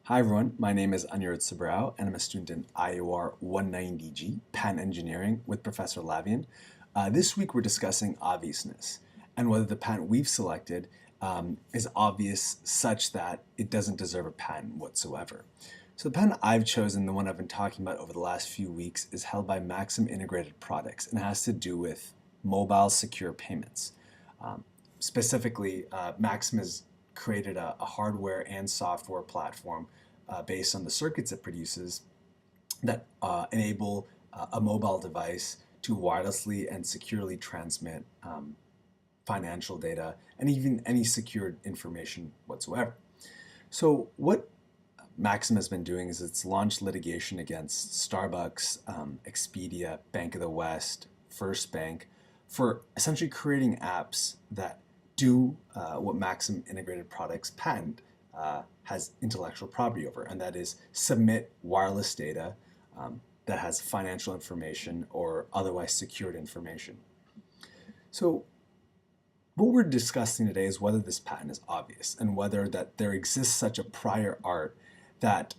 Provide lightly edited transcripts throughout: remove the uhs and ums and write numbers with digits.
Hi everyone, my name is Anirudh Sabrao and I'm a student in IOR 190G, Patent Engineering with Professor Lavian. This week we're discussing obviousness and whether the patent we've selected is obvious such that it doesn't deserve a patent whatsoever. So the patent I've chosen, the one I've been talking about over the last few weeks, is held by Maxim Integrated Products and has to do with mobile secure payments. Specifically, Maxim has created a hardware and software platform based on the circuits it produces that enable a mobile device to wirelessly and securely transmit financial data and even any secured information whatsoever. So what Maxim has been doing is it's launched litigation against Starbucks, Expedia, Bank of the West, First Bank for essentially creating apps that do what Maxim Integrated Products patent has intellectual property over, and that is submit wireless data that has financial information or otherwise secured information. So what we're discussing today is whether this patent is obvious and whether that there exists such a prior art that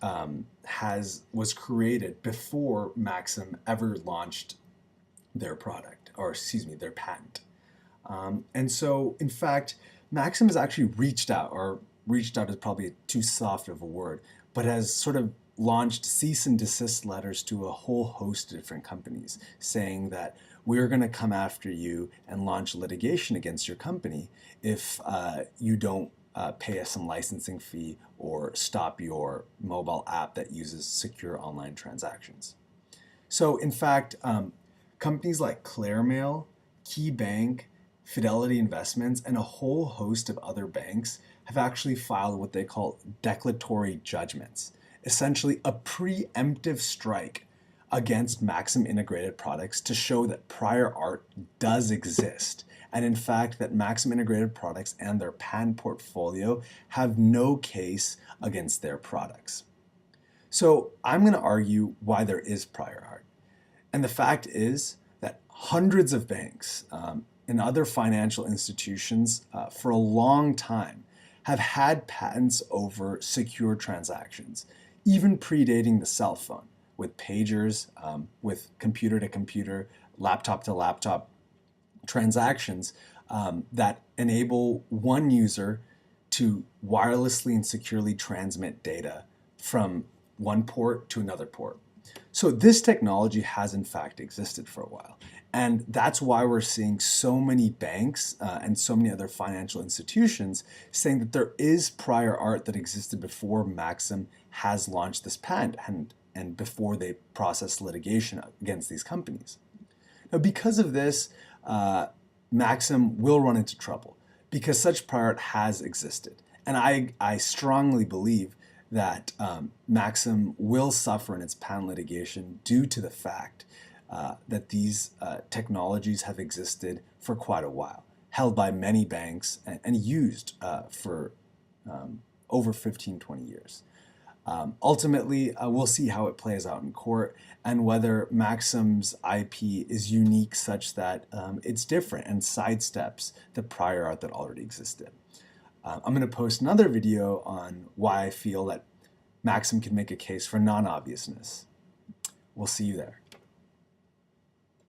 was created before Maxim ever launched their product, or excuse me, their patent. And so, in fact, Maxim has actually reached out, or reached out is probably too soft of a word, but has sort of launched cease and desist letters to a whole host of different companies saying that we're going to come after you and launch litigation against your company if you don't pay us some licensing fee or stop your mobile app that uses secure online transactions. So, in fact, companies like Claremail, KeyBank, Fidelity Investments, and a whole host of other banks have actually filed what they call declaratory judgments, essentially a preemptive strike against Maxim Integrated Products to show that prior art does exist, and in fact that Maxim Integrated Products and their patent portfolio have no case against their products. So I'm going to argue why there is prior art. And the fact is that hundreds of banks and other financial institutions for a long time have had patents over secure transactions, even predating the cell phone, with pagers, with computer-to-computer, laptop-to-laptop transactions that enable one user to wirelessly and securely transmit data from one port to another port. So this technology has in fact existed for a while. And that's why we're seeing so many banks and so many other financial institutions saying that there is prior art that existed before Maxim has launched this patent and before they process litigation against these companies. Now, because of this, Maxim will run into trouble because such prior art has existed. And I strongly believe that Maxim will suffer in its patent litigation due to the fact that these technologies have existed for quite a while, held by many banks and used for over 15, 20 years. Ultimately, we'll see how it plays out in court and whether Maxim's IP is unique such that it's different and sidesteps the prior art that already existed. I'm going to post another video on why I feel that Maxim can make a case for non-obviousness. We'll see you there.